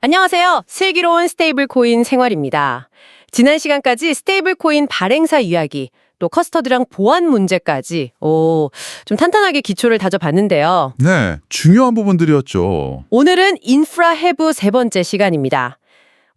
안녕하세요. 슬기로운 스테이블 코인 생활입니다. 지난 시간까지 스테이블 코인 발행사 이야기, 또 커스터디랑 보안 문제까지 좀 탄탄하게 기초를 다져봤는데요. 네, 중요한 부분들이었죠. 오늘은 인프라 해부 세 번째 시간입니다.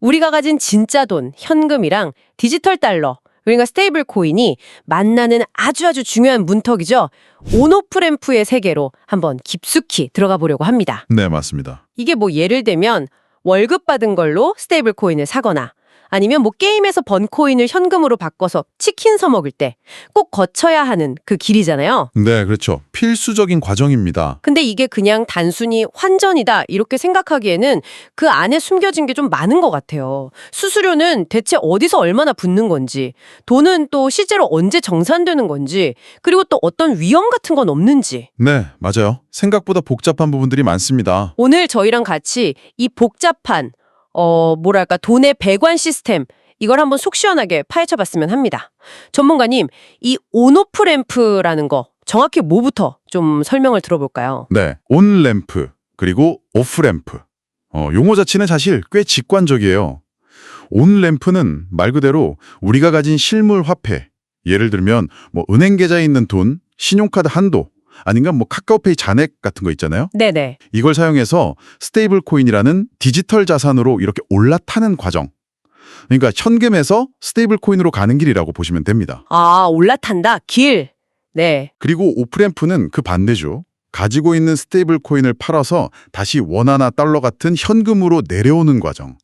우리가 가진 진짜 돈, 현금이랑 디지털 달러, 그러니까 스테이블 코인이 만나는 아주 중요한 문턱이죠. 온오프램프의 세계로 한번 깊숙이 들어가 보려고 합니다. 네, 맞습니다. 이게 뭐 예를 들면 월급 받은 걸로 스테이블 코인을 사거나 아니면 뭐 게임에서 번 코인을 현금으로 바꿔서 치킨 사 먹을 때 꼭 거쳐야 하는 그 길이잖아요. 네, 그렇죠. 필수적인 과정입니다. 근데 이게 그냥 단순히 환전이다 이렇게 생각하기에는 그 안에 숨겨진 게 좀 많은 것 같아요. 수수료는 대체 어디서 얼마나 붙는 건지, 돈은 또 실제로 언제 정산되는 건지, 그리고 또 어떤 위험 같은 건 없는지. 네, 맞아요. 생각보다 복잡한 부분들이 많습니다. 오늘 저희랑 같이 이 복잡한 돈의 배관 시스템, 이걸 한번 속 시원하게 파헤쳐봤으면 합니다. 전문가님, 이 온오프 램프라는 거 정확히 뭐부터 좀 설명을 들어볼까요? 네, 온 램프, 그리고 오프 램프. 용어 자체는 사실 꽤 직관적이에요. 온 램프는 말 그대로 우리가 가진 실물 화폐, 예를 들면 뭐 은행 계좌에 있는 돈, 신용카드 한도, 아닌가 뭐 카카오페이 잔액 같은 거 있잖아요. 네네. 이걸 사용해서 스테이블 코인이라는 디지털 자산으로 이렇게 올라타는 과정. 그러니까 현금에서 스테이블 코인으로 가는 길이라고 보시면 됩니다. 아, 올라탄다. 길. 네. 그리고 오프램프는 그 반대죠. 가지고 있는 스테이블 코인을 팔아서 다시 원화나 달러 같은 현금으로 내려오는 과정.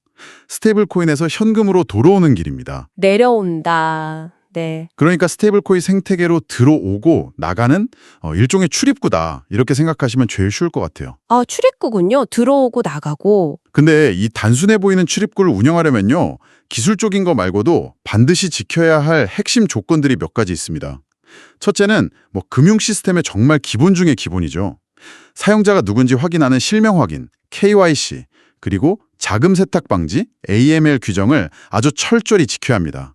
스테이블 코인에서 현금으로 돌아오는 길입니다. 내려온다. 네. 그러니까 스테이블 코인 생태계로 들어오고 나가는 일종의 출입구다. 이렇게 생각하시면 제일 쉬울 것 같아요. 아, 출입구군요. 들어오고 나가고. 근데 이 단순해 보이는 출입구를 운영하려면요. 기술적인 거 말고도 반드시 지켜야 할 핵심 조건들이 몇 가지 있습니다. 첫째는 금융 시스템의 정말 기본 중의 기본이죠. 사용자가 누군지 확인하는 실명 확인, KYC, 그리고 자금 세탁 방지, AML 규정을 아주 철저히 지켜야 합니다.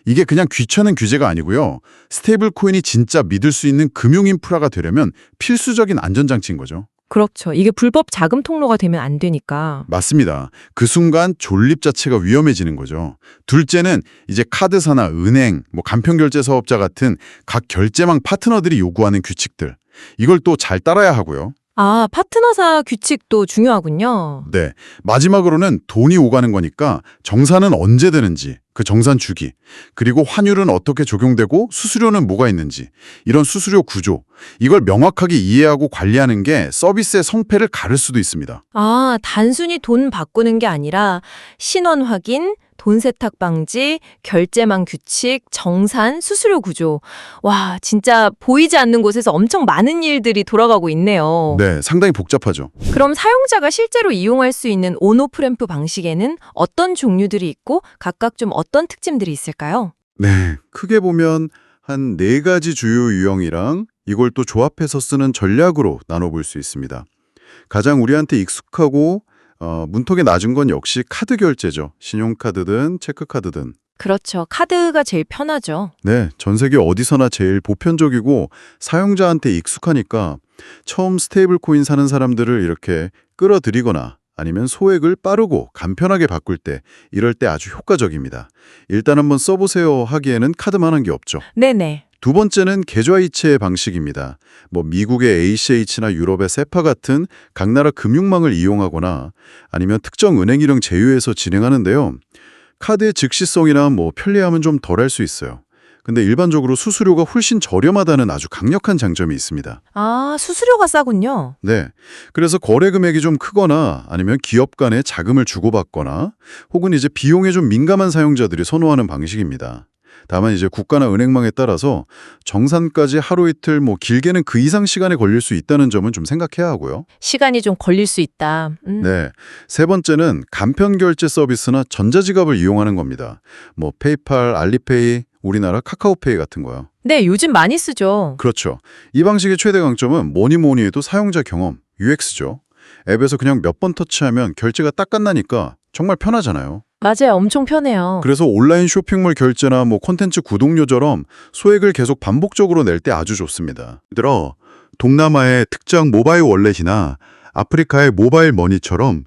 이게 그냥 귀찮은 규제가 아니고요. 스테이블 코인이 진짜 믿을 수 있는 금융 인프라가 되려면 필수적인 안전장치인 거죠. 그렇죠. 이게 불법 자금 통로가 되면 안 되니까. 맞습니다. 그 순간 존립 자체가 위험해지는 거죠. 둘째는 이제 카드사나 은행, 간편결제 사업자 같은 각 결제망 파트너들이 요구하는 규칙들. 이걸 또 잘 따라야 하고요. 아, 파트너사 규칙도 중요하군요. 네. 마지막으로는 돈이 오가는 거니까 정산은 언제 되는지, 그 정산 주기, 그리고 환율은 어떻게 적용되고 수수료는 뭐가 있는지, 이런 수수료 구조, 이걸 명확하게 이해하고 관리하는 게 서비스의 성패를 가를 수도 있습니다. 아, 단순히 돈 바꾸는 게 아니라 신원 확인, 돈 세탁 방지, 결제망 규칙, 정산, 수수료 구조. 와, 진짜 보이지 않는 곳에서 엄청 많은 일들이 돌아가고 있네요. 네, 상당히 복잡하죠. 그럼 사용자가 실제로 이용할 수 있는 온오프램프 방식에는 어떤 종류들이 있고 각각 좀 어떤 특징들이 있을까요? 네, 크게 보면 한 4가지 주요 유형이랑 이걸 또 조합해서 쓰는 전략으로 나눠볼 수 있습니다. 가장 우리한테 익숙하고 문턱이 낮은 건 역시 카드 결제죠. 신용카드든 체크카드든. 그렇죠. 카드가 제일 편하죠. 네, 전 세계 어디서나 제일 보편적이고 사용자한테 익숙하니까 처음 스테이블 코인 사는 사람들을 이렇게 끌어들이거나 아니면 소액을 빠르고 간편하게 바꿀 때 이럴 때 아주 효과적입니다. 일단 한번 써보세요 하기에는 카드만한 게 없죠. 네네. 두 번째는 계좌이체 방식입니다. 미국의 ACH나 유럽의 세파 같은 각 나라 금융망을 이용하거나 아니면 특정 은행 이름 제휴해서 진행하는데요. 카드의 즉시성이나 편리함은 좀 덜할 수 있어요. 근데 일반적으로 수수료가 훨씬 저렴하다는 아주 강력한 장점이 있습니다. 아, 수수료가 싸군요. 네. 그래서 거래 금액이 좀 크거나 아니면 기업 간에 자금을 주고받거나 혹은 이제 비용에 좀 민감한 사용자들이 선호하는 방식입니다. 다만 이제 국가나 은행망에 따라서 정산까지 하루 이틀 길게는 그 이상 시간에 걸릴 수 있다는 점은 좀 생각해야 하고요. 시간이 좀 걸릴 수 있다. 네. 세 번째는 간편 결제 서비스나 전자지갑을 이용하는 겁니다. 페이팔, 알리페이, 우리나라 카카오페이 같은 거요. 네, 요즘 많이 쓰죠. 그렇죠. 이 방식의 최대 강점은 뭐니 해도 사용자 경험, UX죠. 앱에서 그냥 몇 번 터치하면 결제가 딱 끝나니까 정말 편하잖아요. 맞아요. 엄청 편해요. 그래서 온라인 쇼핑몰 결제나 콘텐츠 구독료처럼 소액을 계속 반복적으로 낼 때 아주 좋습니다. 예를 들어 동남아의 특정 모바일 월렛이나 아프리카의 모바일 머니처럼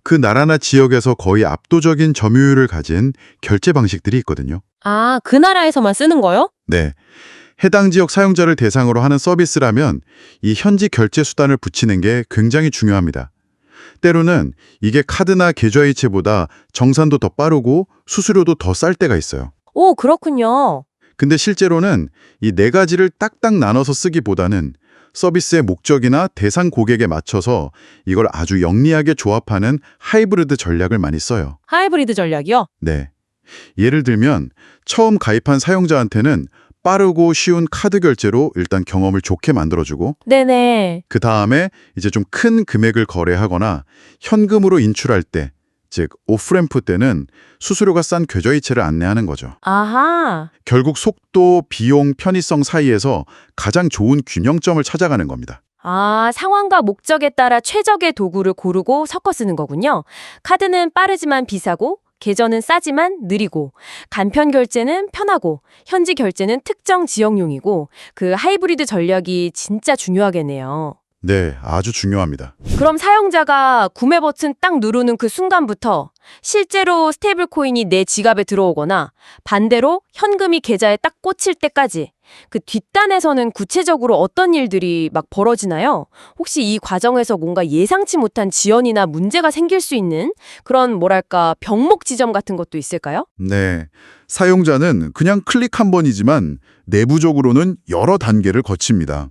그 나라나 지역에서 거의 압도적인 점유율을 가진 결제 방식들이 있거든요. 아, 그 나라에서만 쓰는 거요? 네. 해당 지역 사용자를 대상으로 하는 서비스라면 이 현지 결제 수단을 붙이는 게 굉장히 중요합니다. 때로는 이게 카드나 계좌이체보다 정산도 더 빠르고 수수료도 더 쌀 때가 있어요. 오, 그렇군요. 근데 실제로는 이 네 가지를 딱딱 나눠서 쓰기보다는 서비스의 목적이나 대상 고객에 맞춰서 이걸 아주 영리하게 조합하는 하이브리드 전략을 많이 써요. 하이브리드 전략이요? 네. 예를 들면 처음 가입한 사용자한테는 빠르고 쉬운 카드 결제로 일단 경험을 좋게 만들어주고 네네. 그 다음에 이제 좀 큰 금액을 거래하거나 현금으로 인출할 때, 즉 오프램프 때는 수수료가 싼 계좌이체를 안내하는 거죠. 아하. 결국 속도, 비용, 편의성 사이에서 가장 좋은 균형점을 찾아가는 겁니다. 아, 상황과 목적에 따라 최적의 도구를 고르고 섞어 쓰는 거군요. 카드는 빠르지만 비싸고, 계좌는 싸지만 느리고, 간편 결제는 편하고, 현지 결제는 특정 지역용이고, 그 하이브리드 전략이 진짜 중요하겠네요. 네, 아주 중요합니다. 그럼 사용자가 구매 버튼 딱 누르는 그 순간부터 실제로 스테이블 코인이 내 지갑에 들어오거나 반대로 현금이 계좌에 딱 꽂힐 때까지 그 뒷단에서는 구체적으로 어떤 일들이 막 벌어지나요? 혹시 이 과정에서 뭔가 예상치 못한 지연이나 문제가 생길 수 있는 그런 뭐랄까 병목 지점 같은 것도 있을까요? 네, 사용자는 그냥 클릭 한 번이지만 내부적으로는 여러 단계를 거칩니다.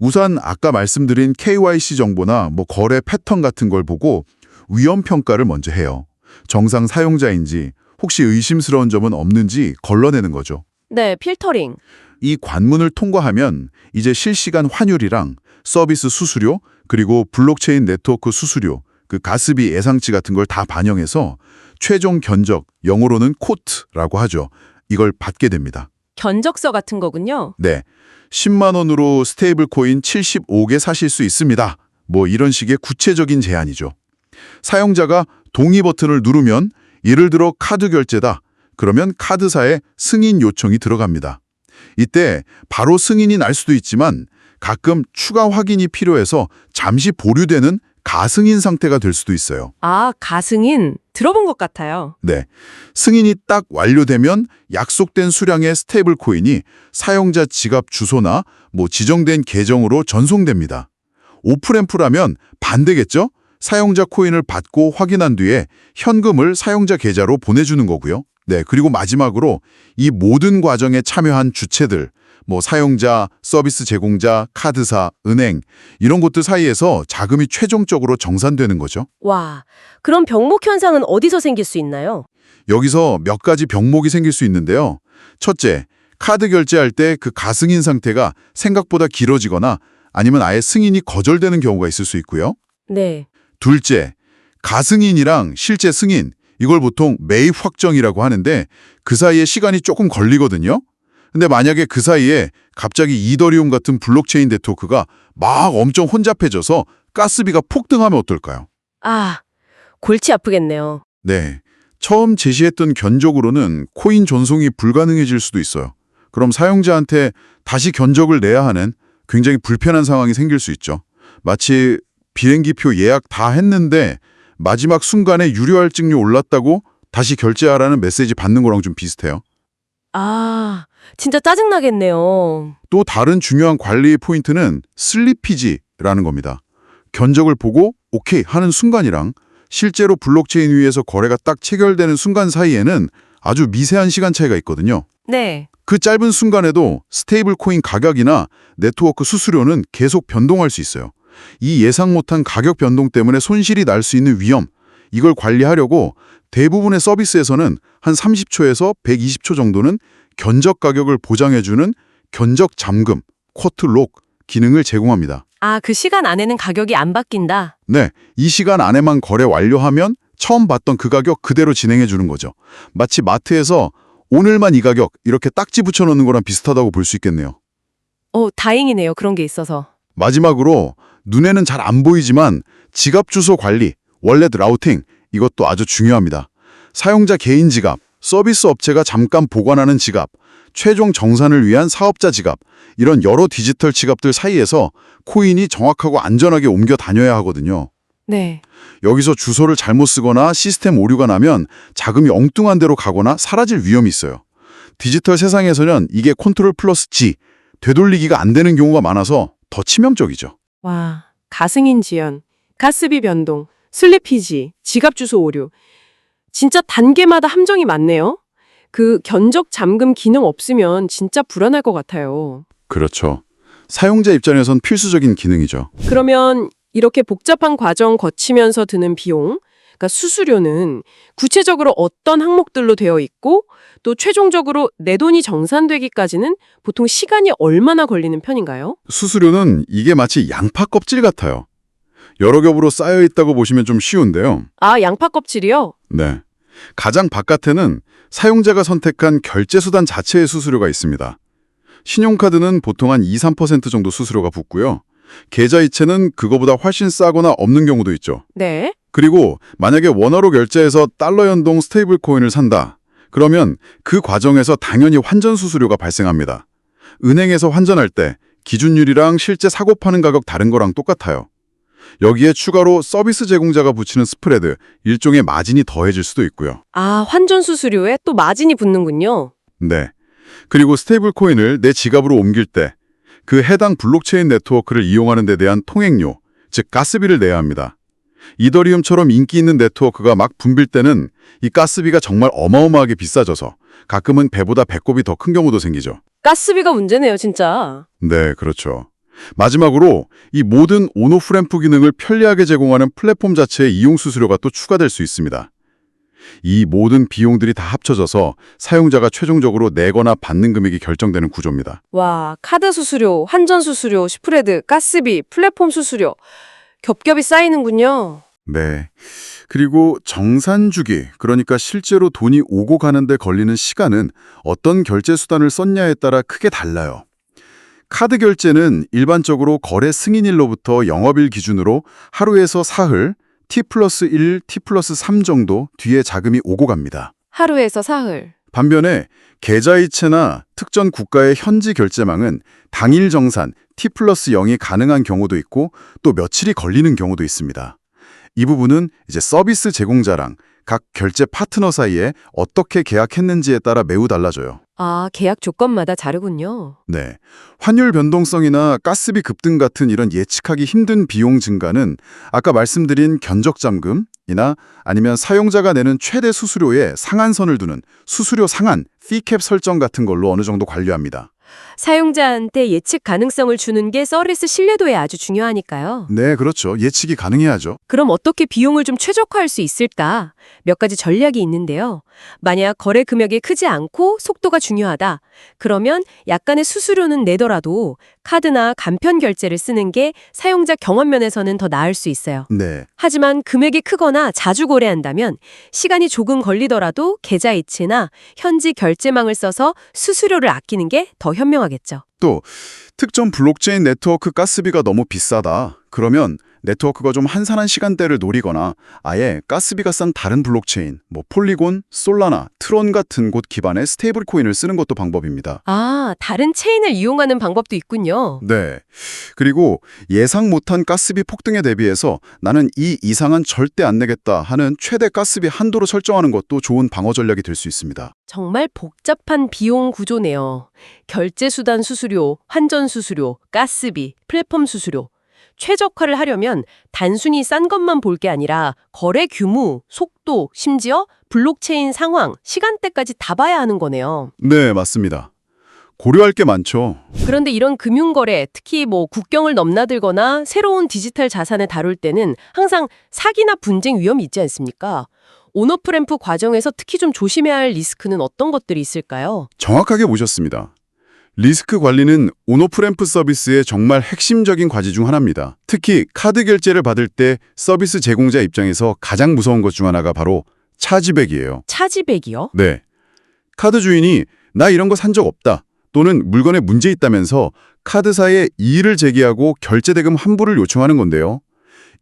우선 아까 말씀드린 KYC 정보나 거래 패턴 같은 걸 보고 위험 평가를 먼저 해요. 정상 사용자인지 혹시 의심스러운 점은 없는지 걸러내는 거죠. 네, 필터링. 이 관문을 통과하면 이제 실시간 환율이랑 서비스 수수료 그리고 블록체인 네트워크 수수료, 그 가스비 예상치 같은 걸 다 반영해서 최종 견적, 영어로는 코트라고 하죠. 이걸 받게 됩니다. 견적서 같은 거군요. 네, 10만 원으로 스테이블 코인 75개 사실 수 있습니다. 이런 식의 구체적인 제안이죠. 사용자가 동의 버튼을 누르면 예를 들어 카드 결제다. 그러면 카드사에 승인 요청이 들어갑니다. 이때 바로 승인이 날 수도 있지만 가끔 추가 확인이 필요해서 잠시 보류되는 가승인 상태가 될 수도 있어요. 아, 가승인. 들어본 것 같아요. 네, 승인이 딱 완료되면 약속된 수량의 스테이블 코인이 사용자 지갑 주소나 지정된 계정으로 전송됩니다. 오프램프라면 반대겠죠? 사용자 코인을 받고 확인한 뒤에 현금을 사용자 계좌로 보내주는 거고요. 네, 그리고 마지막으로 이 모든 과정에 참여한 주체들, 사용자, 서비스 제공자, 카드사, 은행 이런 곳들 사이에서 자금이 최종적으로 정산되는 거죠. 와, 그럼 병목 현상은 어디서 생길 수 있나요? 여기서 몇 가지 병목이 생길 수 있는데요. 첫째, 카드 결제할 때 그 가승인 상태가 생각보다 길어지거나 아니면 아예 승인이 거절되는 경우가 있을 수 있고요. 네. 둘째, 가승인이랑 실제 승인, 이걸 보통 매입 확정이라고 하는데 그 사이에 시간이 조금 걸리거든요. 근데 만약에 그 사이에 갑자기 이더리움 같은 블록체인 네트워크가 막 엄청 혼잡해져서 가스비가 폭등하면 어떨까요? 아, 골치 아프겠네요. 네, 처음 제시했던 견적으로는 코인 전송이 불가능해질 수도 있어요. 그럼 사용자한테 다시 견적을 내야 하는 굉장히 불편한 상황이 생길 수 있죠. 마치 비행기표 예약 다 했는데 마지막 순간에 유료할증료 올랐다고 다시 결제하라는 메시지 받는 거랑 좀 비슷해요. 아, 진짜 짜증나겠네요. 또 다른 중요한 관리 포인트는 슬리피지라는 겁니다. 견적을 보고 오케이 하는 순간이랑 실제로 블록체인 위에서 거래가 딱 체결되는 순간 사이에는 아주 미세한 시간 차이가 있거든요. 네. 그 짧은 순간에도 스테이블 코인 가격이나 네트워크 수수료는 계속 변동할 수 있어요. 이 예상 못한 가격 변동 때문에 손실이 날 수 있는 위험, 이걸 관리하려고 대부분의 서비스에서는 한 30초에서 120초 정도는 견적 가격을 보장해주는 견적 잠금, 쿼트 록 기능을 제공합니다. 아, 그 시간 안에는 가격이 안 바뀐다. 네, 이 시간 안에만 거래 완료하면 처음 봤던 그 가격 그대로 진행해주는 거죠. 마치 마트에서 오늘만 이 가격 이렇게 딱지 붙여놓는 거랑 비슷하다고 볼 수 있겠네요. 다행이네요. 그런 게 있어서. 마지막으로 눈에는 잘 안 보이지만 지갑 주소 관리, 월렛 라우팅 이것도 아주 중요합니다. 사용자 개인 지갑, 서비스 업체가 잠깐 보관하는 지갑, 최종 정산을 위한 사업자 지갑 이런 여러 디지털 지갑들 사이에서 코인이 정확하고 안전하게 옮겨 다녀야 하거든요. 네. 여기서 주소를 잘못 쓰거나 시스템 오류가 나면 자금이 엉뚱한 데로 가거나 사라질 위험이 있어요. 디지털 세상에서는 이게 컨트롤 플러스 G, 되돌리기가 안 되는 경우가 많아서 더 치명적이죠. 와, 가승인 지연, 가스비 변동, 슬리피지, 지갑 주소 오류. 진짜 단계마다 함정이 많네요. 그 견적 잠금 기능 없으면 진짜 불안할 것 같아요. 그렇죠. 사용자 입장에선 필수적인 기능이죠. 그러면 이렇게 복잡한 과정 거치면서 드는 비용, 그러니까 수수료는 구체적으로 어떤 항목들로 되어 있고 또 최종적으로 내 돈이 정산되기까지는 보통 시간이 얼마나 걸리는 편인가요? 수수료는 이게 마치 양파 껍질 같아요. 여러 겹으로 쌓여 있다고 보시면 좀 쉬운데요. 아, 양파 껍질이요? 네. 가장 바깥에는 사용자가 선택한 결제 수단 자체의 수수료가 있습니다. 신용카드는 보통 한 2~3% 정도 수수료가 붙고요. 계좌이체는 그거보다 훨씬 싸거나 없는 경우도 있죠. 네. 그리고 만약에 원화로 결제해서 달러 연동 스테이블 코인을 산다. 그러면 그 과정에서 당연히 환전 수수료가 발생합니다. 은행에서 환전할 때 기준율이랑 실제 사고 파는 가격 다른 거랑 똑같아요. 여기에 추가로 서비스 제공자가 붙이는 스프레드, 일종의 마진이 더해질 수도 있고요. 아, 환전 수수료에 또 마진이 붙는군요. 네. 그리고 스테이블 코인을 내 지갑으로 옮길 때 그 해당 블록체인 네트워크를 이용하는 데 대한 통행료, 즉 가스비를 내야 합니다. 이더리움처럼 인기 있는 네트워크가 막 붐빌 때는 이 가스비가 정말 어마어마하게 비싸져서 가끔은 배보다 배꼽이 더 큰 경우도 생기죠. 가스비가 문제네요, 진짜. 네, 그렇죠. 마지막으로 이 모든 온오프 램프 기능을 편리하게 제공하는 플랫폼 자체의 이용 수수료가 또 추가될 수 있습니다. 이 모든 비용들이 다 합쳐져서 사용자가 최종적으로 내거나 받는 금액이 결정되는 구조입니다. 와, 카드 수수료, 환전 수수료, 스프레드, 가스비, 플랫폼 수수료. 겹겹이 쌓이는군요. 네. 그리고 정산 주기, 그러니까 실제로 돈이 오고 가는데 걸리는 시간은 어떤 결제 수단을 썼냐에 따라 크게 달라요. 카드 결제는 일반적으로 거래 승인일로부터 영업일 기준으로 하루에서 사흘, T+1, T+3 정도 뒤에 자금이 오고 갑니다. 하루에서 사흘. 반면에 계좌이체나 특정 국가의 현지 결제망은 당일 정산 T+0이 가능한 경우도 있고 또 며칠이 걸리는 경우도 있습니다. 이 부분은 이제 서비스 제공자랑 각 결제 파트너 사이에 어떻게 계약했는지에 따라 매우 달라져요. 아, 계약 조건마다 다르군요. 네. 환율 변동성이나 가스비 급등 같은 이런 예측하기 힘든 비용 증가는 아까 말씀드린 견적 잠금이나 아니면 사용자가 내는 최대 수수료에 상한선을 두는 수수료 상한, fee cap 설정 같은 걸로 어느 정도 관리합니다. 사용자한테 예측 가능성을 주는 게 서비스 신뢰도에 아주 중요하니까요. 네, 그렇죠. 예측이 가능해야죠. 그럼 어떻게 비용을 좀 최적화할 수 있을까? 몇 가지 전략이 있는데요. 만약 거래 금액이 크지 않고 속도가 중요하다. 그러면 약간의 수수료는 내더라도 카드나 간편 결제를 쓰는 게 사용자 경험 면에서는 더 나을 수 있어요. 네. 하지만 금액이 크거나 자주 거래한다면 시간이 조금 걸리더라도 계좌이체나 현지 결제망을 써서 수수료를 아끼는 게 더 현명하겠죠. 또 특정 블록체인 네트워크 가스비가 너무 비싸다. 그러면 네트워크가 좀 한산한 시간대를 노리거나 아예 가스비가 싼 다른 블록체인, 폴리곤, 솔라나, 트론 같은 곳 기반의 스테이블 코인을 쓰는 것도 방법입니다. 아, 다른 체인을 이용하는 방법도 있군요. 네. 그리고 예상 못한 가스비 폭등에 대비해서 나는 이 이상은 절대 안 내겠다 하는 최대 가스비 한도로 설정하는 것도 좋은 방어 전략이 될 수 있습니다. 정말 복잡한 비용 구조네요. 결제 수단 수수료, 환전 수수료, 가스비, 플랫폼 수수료. 최적화를 하려면 단순히 싼 것만 볼 게 아니라 거래 규모, 속도, 심지어 블록체인 상황, 시간대까지 다 봐야 하는 거네요. 네, 맞습니다. 고려할 게 많죠. 그런데 이런 금융거래, 특히 국경을 넘나들거나 새로운 디지털 자산을 다룰 때는 항상 사기나 분쟁 위험이 있지 않습니까? 온오프 램프 과정에서 특히 좀 조심해야 할 리스크는 어떤 것들이 있을까요? 정확하게 보셨습니다. 리스크 관리는 온오프 램프 서비스의 정말 핵심적인 과제 중 하나입니다. 특히 카드 결제를 받을 때 서비스 제공자 입장에서 가장 무서운 것 중 하나가 바로 차지백이에요. 차지백이요? 네. 카드 주인이 나 이런 거 산 적 없다 또는 물건에 문제 있다면서 카드사에 이의를 제기하고 결제 대금 환불을 요청하는 건데요.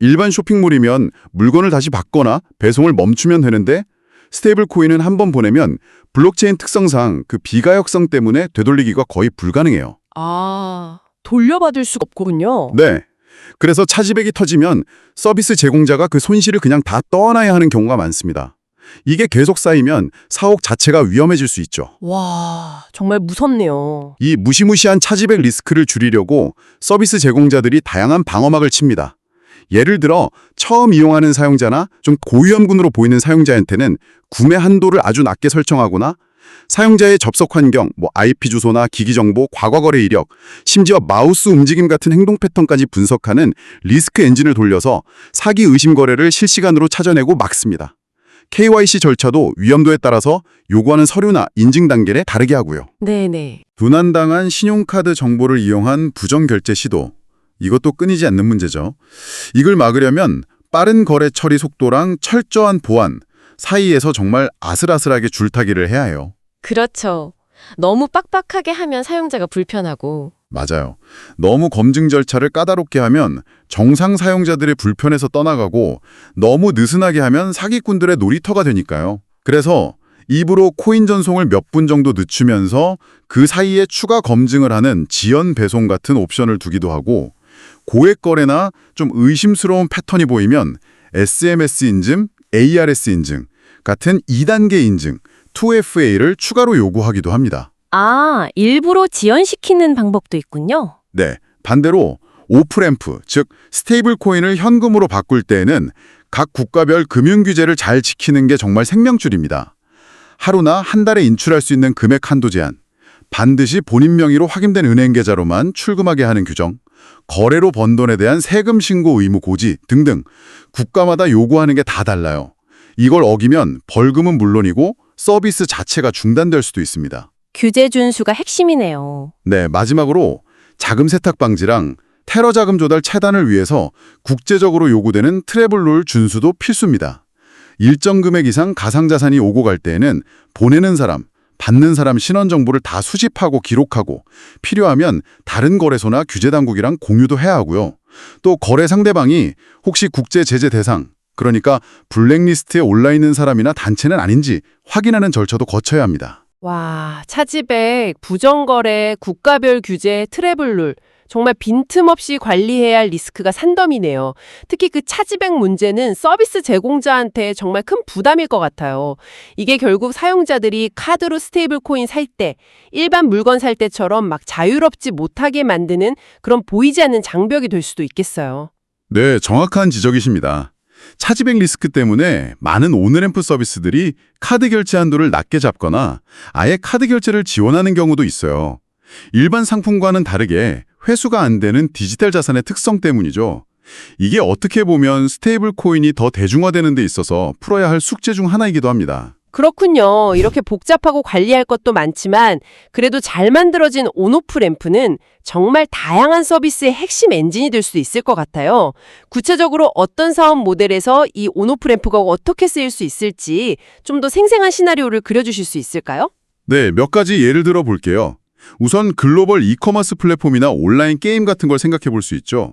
일반 쇼핑몰이면 물건을 다시 받거나 배송을 멈추면 되는데 스테이블 코인은 한 번 보내면 블록체인 특성상 그 비가역성 때문에 되돌리기가 거의 불가능해요. 아, 돌려받을 수가 없군요. 네. 그래서 차지백이 터지면 서비스 제공자가 그 손실을 그냥 다 떠안아야 하는 경우가 많습니다. 이게 계속 쌓이면 사옥 자체가 위험해질 수 있죠. 와, 정말 무섭네요. 이 무시무시한 차지백 리스크를 줄이려고 서비스 제공자들이 다양한 방어막을 칩니다. 예를 들어 처음 이용하는 사용자나 좀 고위험군으로 보이는 사용자한테는 구매 한도를 아주 낮게 설정하거나 사용자의 접속 환경, IP 주소나 기기 정보, 과거 거래 이력, 심지어 마우스 움직임 같은 행동 패턴까지 분석하는 리스크 엔진을 돌려서 사기 의심 거래를 실시간으로 찾아내고 막습니다. KYC 절차도 위험도에 따라서 요구하는 서류나 인증 단계를 다르게 하고요. 네네. 도난당한 신용카드 정보를 이용한 부정결제 시도, 이것도 끊이지 않는 문제죠. 이걸 막으려면 빠른 거래 처리 속도랑 철저한 보안 사이에서 정말 아슬아슬하게 줄타기를 해야 해요. 그렇죠. 너무 빡빡하게 하면 사용자가 불편하고. 맞아요. 너무 검증 절차를 까다롭게 하면 정상 사용자들의 불편에서 떠나가고 너무 느슨하게 하면 사기꾼들의 놀이터가 되니까요. 그래서 입으로 코인 전송을 몇 분 정도 늦추면서 그 사이에 추가 검증을 하는 지연 배송 같은 옵션을 두기도 하고 고액 거래나 좀 의심스러운 패턴이 보이면 SMS 인증, ARS 인증 같은 2단계 인증, 2FA를 추가로 요구하기도 합니다. 아, 일부러 지연시키는 방법도 있군요. 네, 반대로 오프램프, 즉 스테이블 코인을 현금으로 바꿀 때에는 각 국가별 금융 규제를 잘 지키는 게 정말 생명줄입니다. 하루나 한 달에 인출할 수 있는 금액 한도 제한, 반드시 본인 명의로 확인된 은행 계좌로만 출금하게 하는 규정, 거래로 번 돈에 대한 세금 신고 의무 고지 등등 국가마다 요구하는 게 다 달라요. 이걸 어기면 벌금은 물론이고 서비스 자체가 중단될 수도 있습니다. 규제 준수가 핵심이네요. 네, 마지막으로 자금 세탁 방지랑 테러 자금 조달 차단을 위해서 국제적으로 요구되는 트래블룰 준수도 필수입니다. 일정 금액 이상 가상자산이 오고 갈 때에는 보내는 사람, 받는 사람 신원 정보를 다 수집하고 기록하고 필요하면 다른 거래소나 규제 당국이랑 공유도 해야 하고요. 또 거래 상대방이 혹시 국제 제재 대상, 그러니까 블랙리스트에 올라 있는 사람이나 단체는 아닌지 확인하는 절차도 거쳐야 합니다. 와, 차지백, 부정거래, 국가별 규제, 트래블룰. 정말 빈틈없이 관리해야 할 리스크가 산더미네요. 특히 그 차지백 문제는 서비스 제공자한테 정말 큰 부담일 것 같아요. 이게 결국 사용자들이 카드로 스테이블 코인 살 때, 일반 물건 살 때처럼 막 자유롭지 못하게 만드는 그런 보이지 않는 장벽이 될 수도 있겠어요. 네, 정확한 지적이십니다. 차지백 리스크 때문에 많은 온램프 서비스들이 카드 결제 한도를 낮게 잡거나 아예 카드 결제를 지원하는 경우도 있어요. 일반 상품과는 다르게 회수가 안 되는 디지털 자산의 특성 때문이죠. 이게 어떻게 보면 스테이블 코인이 더 대중화되는 데 있어서 풀어야 할 숙제 중 하나이기도 합니다. 그렇군요. 이렇게 복잡하고 관리할 것도 많지만 그래도 잘 만들어진 온오프 램프는 정말 다양한 서비스의 핵심 엔진이 될 수도 있을 것 같아요. 구체적으로 어떤 사업 모델에서 이 온오프 램프가 어떻게 쓰일 수 있을지 좀 더 생생한 시나리오를 그려주실 수 있을까요? 네, 몇 가지 예를 들어 볼게요. 우선 글로벌 이커머스 플랫폼이나 온라인 게임 같은 걸 생각해 볼 수 있죠.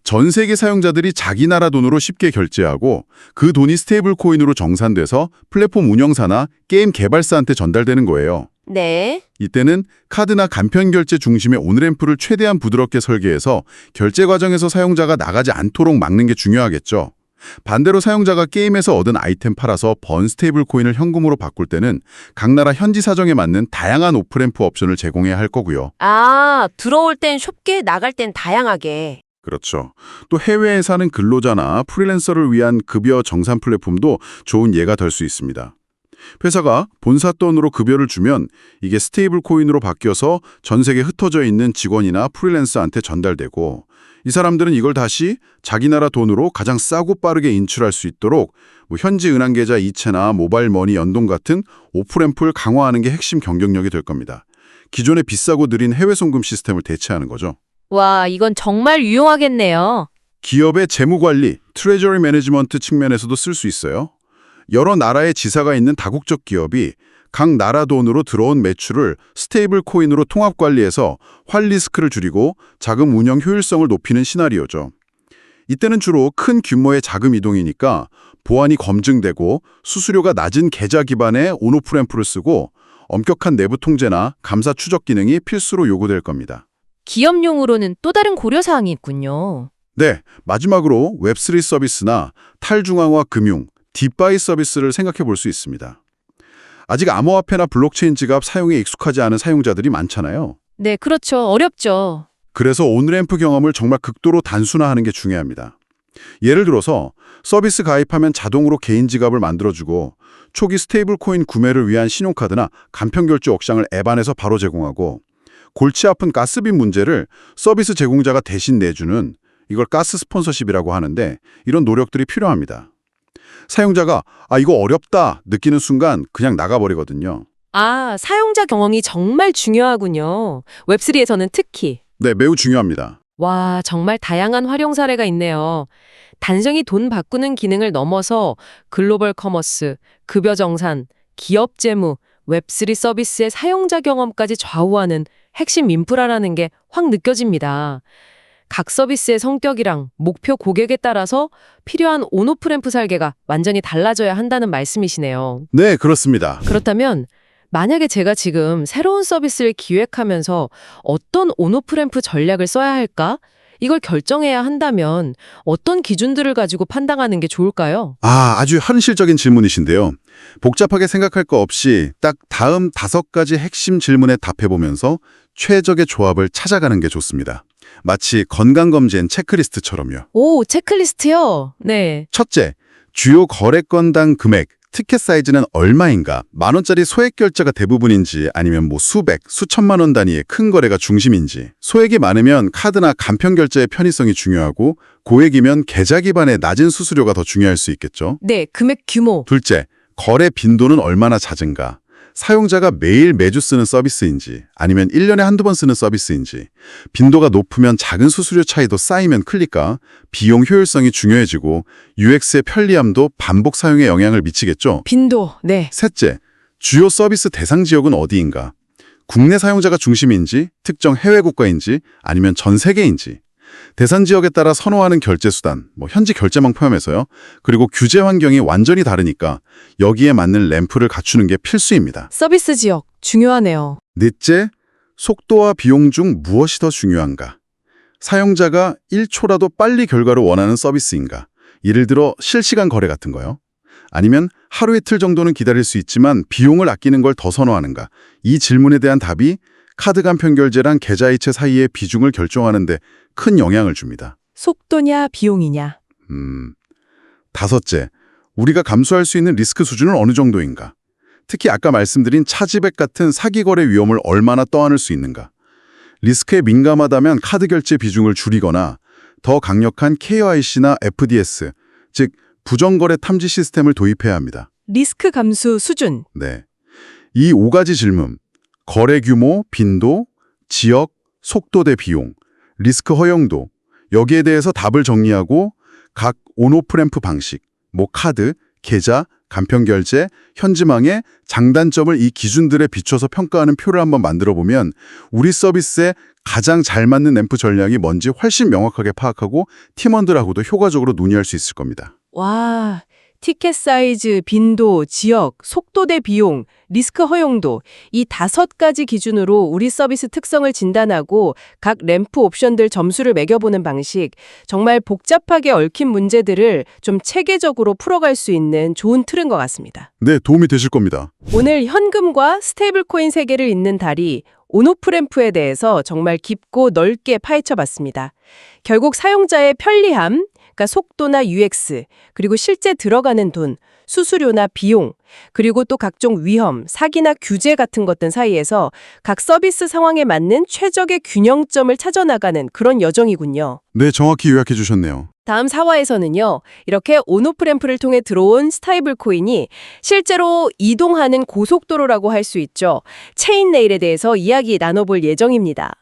전 세계 사용자들이 자기 나라 돈으로 쉽게 결제하고 그 돈이 스테이블 코인으로 정산돼서 플랫폼 운영사나 게임 개발사한테 전달되는 거예요. 네. 이때는 카드나 간편 결제 중심의 온램프를 최대한 부드럽게 설계해서 결제 과정에서 사용자가 나가지 않도록 막는 게 중요하겠죠. 반대로 사용자가 게임에서 얻은 아이템 팔아서 번 스테이블 코인을 현금으로 바꿀 때는 각 나라 현지 사정에 맞는 다양한 오프램프 옵션을 제공해야 할 거고요. 아, 들어올 땐 쉽게 나갈 땐 다양하게. 그렇죠. 또 해외에 사는 근로자나 프리랜서를 위한 급여 정산 플랫폼도 좋은 예가 될 수 있습니다. 회사가 본사 돈으로 급여를 주면 이게 스테이블 코인으로 바뀌어서 전 세계에 흩어져 있는 직원이나 프리랜서한테 전달되고 이 사람들은 이걸 다시 자기 나라 돈으로 가장 싸고 빠르게 인출할 수 있도록 현지 은행 계좌 이체나 모바일 머니 연동 같은 오프램프를 강화하는 게 핵심 경쟁력이 될 겁니다. 기존의 비싸고 느린 해외 송금 시스템을 대체하는 거죠. 와, 이건 정말 유용하겠네요. 기업의 재무관리, 트레저리 매니지먼트 측면에서도 쓸 수 있어요. 여러 나라의 지사가 있는 다국적 기업이 각 나라 돈으로 들어온 매출을 스테이블 코인으로 통합 관리해서 환 리스크를 줄이고 자금 운영 효율성을 높이는 시나리오죠. 이때는 주로 큰 규모의 자금 이동이니까 보안이 검증되고 수수료가 낮은 계좌 기반의 온오프램프를 쓰고 엄격한 내부 통제나 감사 추적 기능이 필수로 요구될 겁니다. 기업용으로는 또 다른 고려사항이 있군요. 네, 마지막으로 웹3 서비스나 탈중앙화 금융, 디파이 서비스를 생각해 볼 수 있습니다. 아직 암호화폐나 블록체인 지갑 사용에 익숙하지 않은 사용자들이 많잖아요. 네, 그렇죠. 어렵죠. 그래서 온램프 경험을 정말 극도로 단순화하는 게 중요합니다. 예를 들어서 서비스 가입하면 자동으로 개인 지갑을 만들어주고 초기 스테이블 코인 구매를 위한 신용카드나 간편결제 옥상을 앱 안에서 바로 제공하고 골치 아픈 가스비 문제를 서비스 제공자가 대신 내주는 이걸 가스 스폰서십이라고 하는데 이런 노력들이 필요합니다. 사용자가 이거 어렵다 느끼는 순간 그냥 나가버리거든요. 아, 사용자 경험이 정말 중요하군요. 웹3에서는 특히. 네, 매우 중요합니다. 와, 정말 다양한 활용 사례가 있네요. 단순히 돈 바꾸는 기능을 넘어서 글로벌 커머스, 급여 정산, 기업 재무, 웹3 서비스의 사용자 경험까지 좌우하는 핵심 인프라라는 게 확 느껴집니다. 각 서비스의 성격이랑 목표 고객에 따라서 필요한 온오프램프 설계가 완전히 달라져야 한다는 말씀이시네요. 네, 그렇습니다. 그렇다면 만약에 제가 지금 새로운 서비스를 기획하면서 어떤 온오프램프 전략을 써야 할까? 이걸 결정해야 한다면 어떤 기준들을 가지고 판단하는 게 좋을까요? 아주 현실적인 질문이신데요. 복잡하게 생각할 거 없이 딱 다음 5가지 핵심 질문에 답해보면서 최적의 조합을 찾아가는 게 좋습니다. 마치 건강검진 체크리스트처럼요. 오, 체크리스트요? 네. 첫째, 주요 거래건당 금액, 티켓 사이즈는 얼마인가? 10,000원짜리 소액 결제가 대부분인지 아니면 수백, 수천만 원 단위의 큰 거래가 중심인지. 소액이 많으면 카드나 간편 결제의 편의성이 중요하고 고액이면 계좌 기반의 낮은 수수료가 더 중요할 수 있겠죠. 네, 금액 규모. 둘째, 거래 빈도는 얼마나 잦은가? 사용자가 매일 매주 쓰는 서비스인지 아니면 1년에 한두 번 쓰는 서비스인지. 빈도가 높으면 작은 수수료 차이도 쌓이면 클릴까? 비용 효율성이 중요해지고 UX의 편리함도 반복 사용에 영향을 미치겠죠. 빈도. 네. 셋째, 주요 서비스 대상 지역은 어디인가? 국내 사용자가 중심인지, 특정 해외 국가인지, 아니면 전 세계인지. 대상 지역에 따라 선호하는 결제 수단, 현지 결제망 포함해서요. 그리고 규제 환경이 완전히 다르니까 여기에 맞는 램프를 갖추는 게 필수입니다. 서비스 지역. 중요하네요. 넷째, 속도와 비용 중 무엇이 더 중요한가? 사용자가 1초라도 빨리 결과를 원하는 서비스인가? 예를 들어 실시간 거래 같은 거요. 아니면 하루 이틀 정도는 기다릴 수 있지만 비용을 아끼는 걸 더 선호하는가? 이 질문에 대한 답이 카드 간편 결제랑 계좌이체 사이의 비중을 결정하는 데 큰 영향을 줍니다. 속도냐, 비용이냐. 다섯째, 우리가 감수할 수 있는 리스크 수준은 어느 정도인가? 특히 아까 말씀드린 차지백 같은 사기 거래 위험을 얼마나 떠안을 수 있는가? 리스크에 민감하다면 카드 결제 비중을 줄이거나 더 강력한 KYC나 FDS, 즉 부정거래 탐지 시스템을 도입해야 합니다. 리스크 감수 수준. 네. 이 5가지 질문, 거래 규모, 빈도, 지역, 속도 대 비용, 리스크 허용도, 여기에 대해서 답을 정리하고 각 온오프램프 방식, 카드, 계좌, 간편결제, 현지망의 장단점을 이 기준들에 비춰서 평가하는 표를 한번 만들어보면 우리 서비스에 가장 잘 맞는 램프 전략이 뭔지 훨씬 명확하게 파악하고 팀원들하고도 효과적으로 논의할 수 있을 겁니다. 와, 티켓 사이즈, 빈도, 지역, 속도 대 비용, 리스크 허용도 이 5가지 기준으로 우리 서비스 특성을 진단하고 각 램프 옵션들 점수를 매겨보는 방식, 정말 복잡하게 얽힌 문제들을 좀 체계적으로 풀어갈 수 있는 좋은 틀인 것 같습니다. 네, 도움이 되실 겁니다. 오늘 현금과 스테이블 코인 세계를 잇는 다리, 온오프 램프에 대해서 정말 깊고 넓게 파헤쳐봤습니다. 결국 사용자의 편리함, 그러니까 속도나 UX, 그리고 실제 들어가는 돈, 수수료나 비용, 그리고 또 각종 위험, 사기나 규제 같은 것들 사이에서 각 서비스 상황에 맞는 최적의 균형점을 찾아나가는 그런 여정이군요. 네, 정확히 요약해 주셨네요. 다음 4화에서는요. 이렇게 온오프 램프를 통해 들어온 스테이블 코인이 실제로 이동하는 고속도로라고 할 수 있죠. 체인 레일에 대해서 이야기 나눠볼 예정입니다.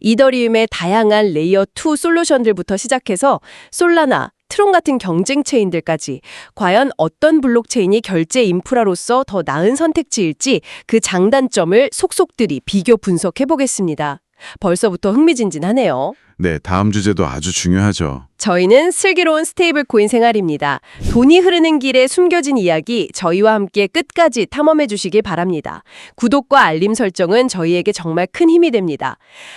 이더리움의 다양한 레이어 2 솔루션들부터 시작해서 솔라나, 트론 같은 경쟁 체인들까지 과연 어떤 블록체인이 결제 인프라로서 더 나은 선택지일지 그 장단점을 속속들이 비교 분석해 보겠습니다. 벌써부터 흥미진진하네요. 네, 다음 주제도 아주 중요하죠. 저희는 슬기로운 스테이블 코인 생활입니다. 돈이 흐르는 길에 숨겨진 이야기 저희와 함께 끝까지 탐험해 주시길 바랍니다. 구독과 알림 설정은 저희에게 정말 큰 힘이 됩니다.